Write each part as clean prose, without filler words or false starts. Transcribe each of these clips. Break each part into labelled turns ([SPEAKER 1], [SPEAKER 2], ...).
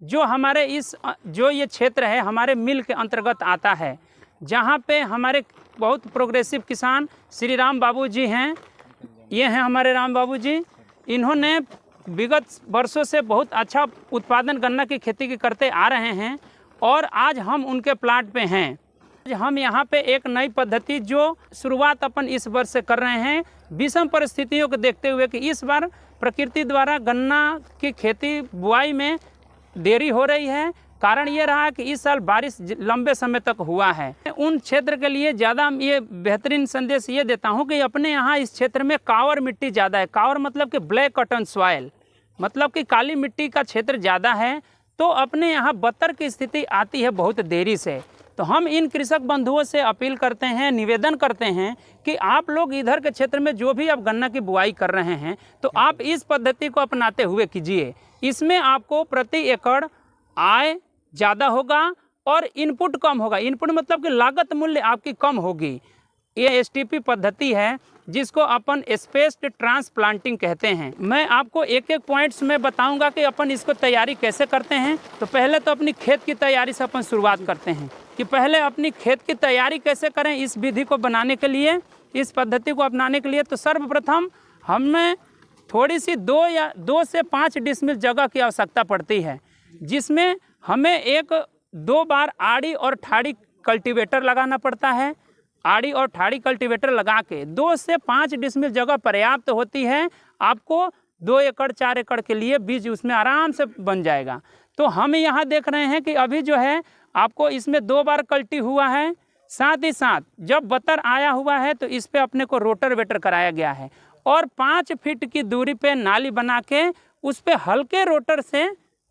[SPEAKER 1] जो हमारे जो ये क्षेत्र है हमारे मिल के अंतर्गत आता है, जहाँ पे हमारे बहुत प्रोग्रेसिव किसान श्री राम बाबू जी हैं। ये हैं हमारे राम बाबू जी। इन्होंने विगत वर्षों से बहुत अच्छा उत्पादन गन्ना की खेती के करते आ रहे हैं और आज हम उनके प्लांट पे हैं। हम यहाँ पे एक नई पद्धति जो शुरुआत अपन इस वर्ष से कर रहे हैं, विषम परिस्थितियों को देखते हुए कि इस बार प्रकृति द्वारा गन्ना की खेती बुआई में देरी हो रही है। कारण ये रहा कि इस साल बारिश लंबे समय तक हुआ है। उन क्षेत्र के लिए ज़्यादा ये बेहतरीन संदेश ये देता हूँ कि अपने यहाँ इस क्षेत्र में कावर मिट्टी ज़्यादा है। कावर मतलब कि ब्लैक कॉटन सॉइल, मतलब कि काली मिट्टी का क्षेत्र ज़्यादा है। तो अपने यहाँ बत्तर की स्थिति आती है बहुत देरी से। तो हम इन कृषक बंधुओं से अपील करते हैं, निवेदन करते हैं कि आप लोग इधर के क्षेत्र में जो भी आप गन्ना की बुआई कर रहे हैं तो आप इस पद्धति को अपनाते हुए कीजिए। इसमें आपको प्रति एकड़ आय ज़्यादा होगा और इनपुट कम होगा। इनपुट मतलब कि लागत मूल्य आपकी कम होगी। ये एसटीपी पद्धति है जिसको अपन स्पेस्ड ट्रांसप्लांटिंग कहते हैं। मैं आपको एक एक पॉइंट्स में बताऊंगा कि अपन इसको तैयारी कैसे करते हैं। तो पहले तो अपनी खेत की तैयारी से अपन शुरुआत करते हैं कि पहले अपनी खेत की तैयारी कैसे करें इस विधि को बनाने के लिए, इस पद्धति को अपनाने के लिए। तो सर्वप्रथम हमें थोड़ी सी 2 से 5 डिसमिल जगह की आवश्यकता पड़ती है, जिसमें हमें 1-2 बार आड़ी और ठाड़ी कल्टीवेटर लगाना पड़ता है। आड़ी और ठाड़ी कल्टीवेटर लगा के 2 से 5 डिसमिल जगह पर्याप्त होती है। आपको 2 एकड़ 4 एकड़ के लिए बीज उसमें आराम से बन जाएगा। तो हम यहाँ देख रहे हैं कि अभी जो है आपको इसमें 2 बार कल्टी हुआ है। साथ ही साथ जब बतर आया हुआ है तो इस पर अपने को रोटर वेटर कराया गया है और 5 फीट की दूरी पे नाली बना के उस पर हल्के रोटर से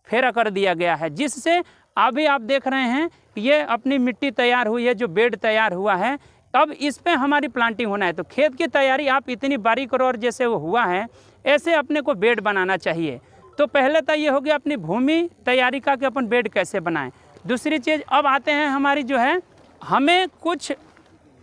[SPEAKER 1] फेरा कर दिया गया है, जिससे अभी आप देख रहे हैं ये अपनी मिट्टी तैयार हुई है, जो बेड तैयार हुआ है। अब इस पे हमारी प्लांटिंग होना है। तो खेत की तैयारी आप इतनी बारीक और जैसे वो हुआ है ऐसे अपने को बेड बनाना चाहिए। तो पहले तो ये हो गया अपनी भूमि तैयारी का कि अपन बेड कैसे बनाएं। दूसरी चीज़ अब आते हैं हमारी जो है, हमें कुछ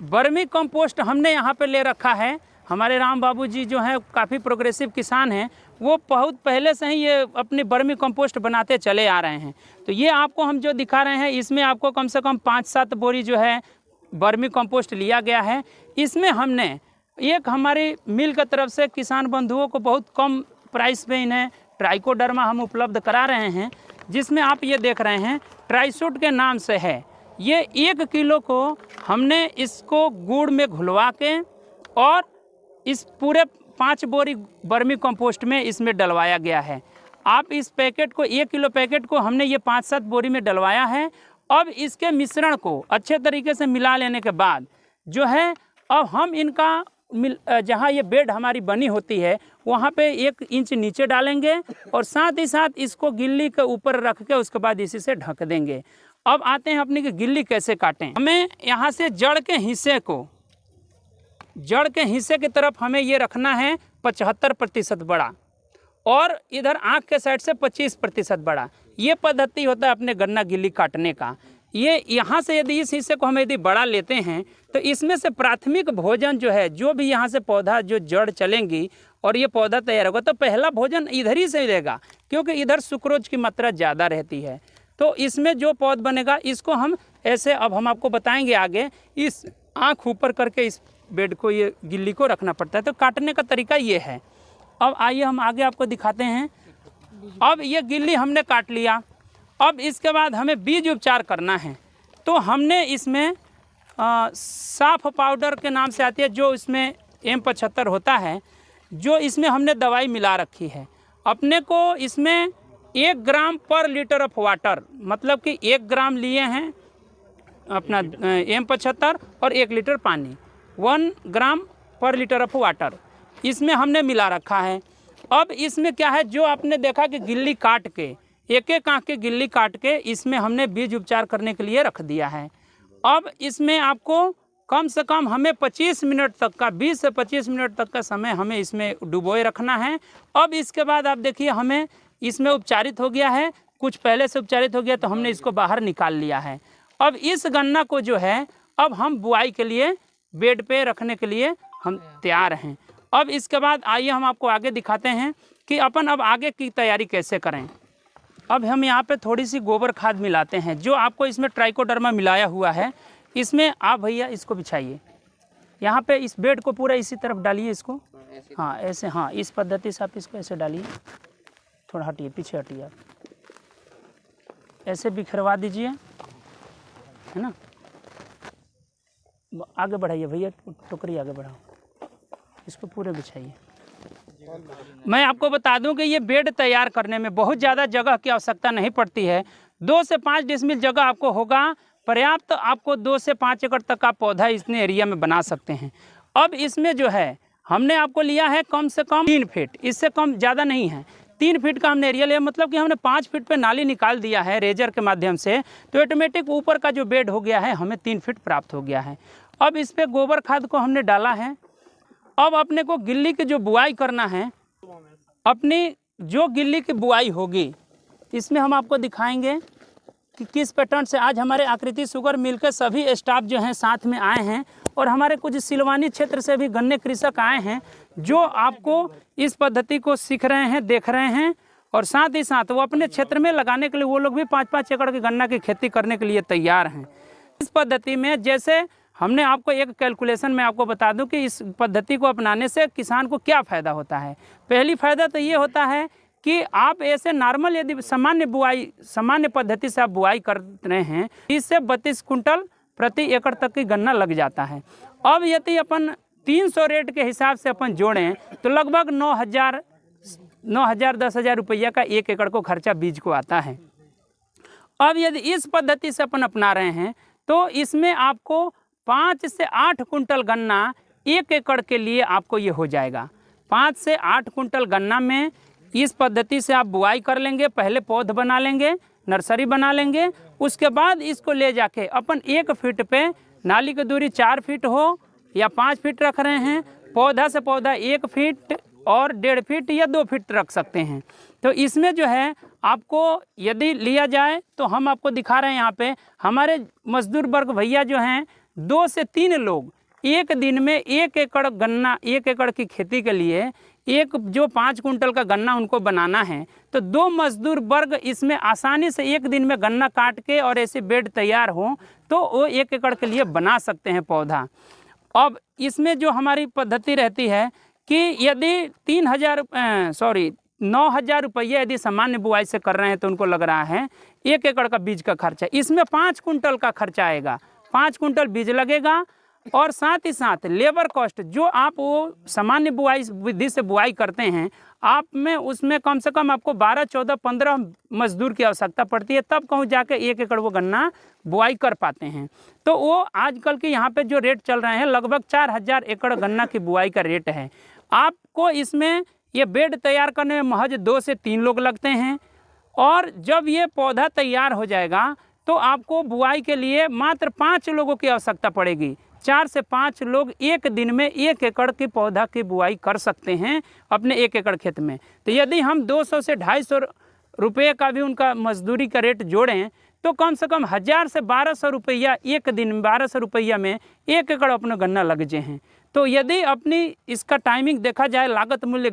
[SPEAKER 1] वर्मी कंपोस्ट हमने यहाँ पे ले रखा है। हमारे राम बाबू जी जो हैं काफ़ी प्रोग्रेसिव किसान हैं, वो बहुत पहले से ही ये अपनी वर्मी कंपोस्ट बनाते चले आ रहे हैं। तो ये आपको हम जो दिखा रहे हैं इसमें आपको कम से कम 5-7 बोरी जो है वर्मी कंपोस्ट लिया गया है। इसमें हमने एक हमारी मिल की तरफ से किसान बंधुओं को बहुत कम प्राइस पे इन्हें ट्राइकोडर्मा हम उपलब्ध करा रहे हैं, जिसमें आप ये देख रहे हैं ट्राइसूट के नाम से है। ये 1 किलो को हमने इसको गुड़ में घुलवा के और इस पूरे 5 बोरी वर्मी कंपोस्ट में इसमें डलवाया गया है। आप इस पैकेट को 1 किलो पैकेट को हमने ये 5-7 बोरी में डलवाया है। अब इसके मिश्रण को अच्छे तरीके से मिला लेने के बाद जो है अब हम इनका जहाँ ये बेड हमारी बनी होती है वहाँ पे 1 इंच नीचे डालेंगे और साथ ही साथ इसको गिल्ली के ऊपर रख के उसके बाद इसी से ढक देंगे। अब आते हैं अपनी कि गिल्ली कैसे काटें। हमें यहाँ से जड़ के हिस्से की तरफ हमें ये रखना है 75% बड़ा और इधर आँख के साइड से 25% बड़ा। ये पद्धति होता है अपने गन्ना गिल्ली काटने का। ये यहाँ से यदि इस हिस्से को हम यदि बड़ा लेते हैं तो इसमें से प्राथमिक भोजन जो है, जो भी यहाँ से पौधा जो जड़ चलेंगी और ये पौधा तैयार होगा तो पहला भोजन इधर ही से रहेगा, क्योंकि इधर सुक्रोज की मात्रा ज़्यादा रहती है। तो इसमें जो पौध बनेगा इसको हम ऐसे, अब हम आपको बताएंगे आगे, इस आँख ऊपर करके इस बेड को, ये गिल्ली को रखना पड़ता है। तो काटने का तरीका ये है। अब आइए हम आगे आपको दिखाते हैं। अब ये गिल्ली हमने काट लिया। अब इसके बाद हमें बीज उपचार करना है। तो हमने इसमें साफ पाउडर के नाम से आती है, जो इसमें M75 होता है, जो इसमें हमने दवाई मिला रखी है। अपने को इसमें 1 ग्राम पर लीटर ऑफ वाटर, मतलब कि 1 ग्राम लिए हैं अपना M75 और 1 लीटर पानी, 1 ग्राम पर लीटर ऑफ वाटर इसमें हमने मिला रखा है। अब इसमें क्या है, जो आपने देखा कि गिल्ली काट के एक आँख की गिल्ली काट के इसमें हमने बीज उपचार करने के लिए रख दिया है। अब इसमें आपको कम से कम हमें 25 मिनट तक का, 20 से 25 मिनट तक का समय हमें इसमें डुबोए रखना है। अब इसके बाद आप देखिए हमें इसमें उपचारित हो गया है, कुछ पहले से उपचारित हो गया तो हमने इसको बाहर निकाल लिया है। अब इस गन्ना को जो है अब हम बुआई के लिए बेड पे रखने के लिए हम तैयार हैं। अब इसके बाद आइए हम आपको आगे दिखाते हैं कि अपन अब आगे की तैयारी कैसे करें। अब हम यहाँ पे थोड़ी सी गोबर खाद मिलाते हैं, जो आपको इसमें ट्राइकोडर्मा मिलाया हुआ है। इसमें आप भैया इसको बिछाइए, यहाँ पे इस बेड को पूरा इसी तरफ डालिए इसको, हाँ ऐसे, हाँ इस पद्धति से आप इसको ऐसे डालिए, थोड़ा हटिए, पीछे हटिए, आप ऐसे बिखरवा दीजिए, है ना। आगे बढ़ाइए भैया, टोकरी आगे बढ़ाओ, इसको पूरे बिछाइए। मैं आपको बता दूं कि ये बेड तैयार करने में बहुत ज़्यादा जगह की आवश्यकता नहीं पड़ती है। 2 से 5 डिसमिल जगह आपको होगा पर्याप्त, आपको 2 से 5 एकड़ तक का पौधा इतने एरिया में बना सकते हैं। अब इसमें जो है हमने आपको लिया है कम से कम 3 फीट, इससे कम ज़्यादा नहीं है, 3 फीट का हमने एरिया लिया, मतलब कि हमने 5 फीट पे नाली निकाल दिया है रेजर के माध्यम से, तो ऑटोमेटिक ऊपर का जो बेड हो गया है हमें 3 फीट प्राप्त हो गया है। अब इस पर गोबर खाद को हमने डाला है। अब अपने को गिल्ली की जो बुआई करना है, अपनी जो गिल्ली की बुआई होगी इसमें हम आपको दिखाएंगे कि किस पैटर्न से। आज हमारे आकृति शुगर मिल के सभी स्टाफ जो हैं साथ में आए हैं, और हमारे कुछ सिलवानी क्षेत्र से भी गन्ने कृषक आए हैं, जो आपको इस पद्धति को सीख रहे हैं, देख रहे हैं, और साथ ही साथ वो अपने क्षेत्र में लगाने के लिए वो लोग भी 5-5 एकड़ की गन्ना की खेती करने के लिए तैयार हैं। इस पद्धति में जैसे हमने आपको एक कैलकुलेशन में आपको बता दूं कि इस पद्धति को अपनाने से किसान को क्या फ़ायदा होता है। पहली फ़ायदा तो ये होता है कि आप ऐसे नॉर्मल यदि सामान्य पद्धति से आप बुआई कर रहे हैं, 30 से 32 कुंटल प्रति एकड़ तक की गन्ना लग जाता है। अब यदि अपन 300 रेट के हिसाब से अपन जोड़ें तो लगभग 9,000-10,000 रुपया का 1 एकड़ को खर्चा बीज को आता है। अब यदि इस पद्धति से अपन अपना रहे हैं तो इसमें आपको 5 से 8 कुंटल गन्ना 1 एकड़ के लिए आपको ये हो जाएगा। 5 से 8 कुंटल गन्ना में इस पद्धति से आप बुआई कर लेंगे, पहले पौध बना लेंगे, नर्सरी बना लेंगे, उसके बाद इसको ले जाके अपन 1 फीट पे, नाली की दूरी 4 फीट हो या 5 फीट रख रहे हैं, पौधा से पौधा 1 फीट और 1.5 फीट या 2 फीट रख सकते हैं। तो इसमें जो है आपको यदि लिया जाए तो हम आपको दिखा रहे हैं यहाँ पे हमारे मजदूर वर्ग भैया जो हैं 2 से 3 लोग एक दिन में 1 एकड़ गन्ना, 1 एकड़ की खेती के लिए एक जो 5 कुंटल का गन्ना उनको बनाना है, तो 2 मजदूर वर्ग इसमें आसानी से 1 दिन में गन्ना काट के और ऐसे बेड तैयार हो तो वो 1 एकड़ के लिए बना सकते हैं पौधा। अब इसमें जो हमारी पद्धति रहती है कि यदि 9,000 रुपये यदि सामान्य बुआई से कर रहे हैं तो उनको लग रहा है 1 एकड़ का बीज का खर्चा, इसमें 5 कुंटल का खर्चा आएगा, 5 कुंटल बीज लगेगा, और साथ ही साथ लेबर कॉस्ट जो आप वो सामान्य बुआई विधि से बुआई करते हैं आप में उसमें कम से कम आपको 12, 14, 15 मजदूर की आवश्यकता पड़ती है, तब कहूँ जाके 1 एकड़ वो गन्ना बुआई कर पाते हैं। तो वो आजकल के यहाँ पे जो रेट चल रहे हैं लगभग 4,000 एकड़ गन्ना की बुआई का रेट है। आपको इसमें ये बेड तैयार करने में महज 2 से 3 लोग लगते हैं, और जब ये पौधा तैयार हो जाएगा तो आपको बुआई के लिए मात्र 5 लोगों की आवश्यकता पड़ेगी। 4 से 5 लोग एक दिन में 1 एकड़ की पौधा की बुआई कर सकते हैं अपने 1 एकड़ खेत में। तो यदि हम 200 से 250 रुपये का भी उनका मजदूरी का रेट जोड़ें तो कम से कम 1,000 से 1,200 रुपया एक दिन में, 1,200 रुपया में 1 एकड़ अपना गन्ना लग जाए हैं। तो यदि अपनी इसका टाइमिंग देखा जाए, लागत मूल्य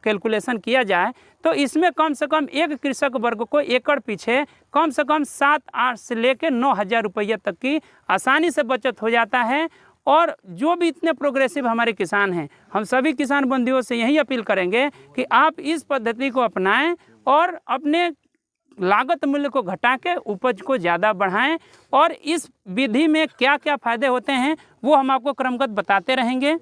[SPEAKER 1] कैलकुलेशन किया जाए तो इसमें कम से कम एक कृषक वर्ग को एकड़ पीछे कम से कम 7-8 से लेकर 9,000 रुपये तक की आसानी से बचत हो जाता है। और जो भी इतने प्रोग्रेसिव हमारे किसान हैं, हम सभी किसान बंधुओं से यही अपील करेंगे कि आप इस पद्धति को अपनाएं और अपने लागत मूल्य को घटा के उपज को ज़्यादा बढ़ाएं। और इस विधि में क्या क्या फ़ायदे होते हैं वो हम आपको क्रमगत बताते रहेंगे।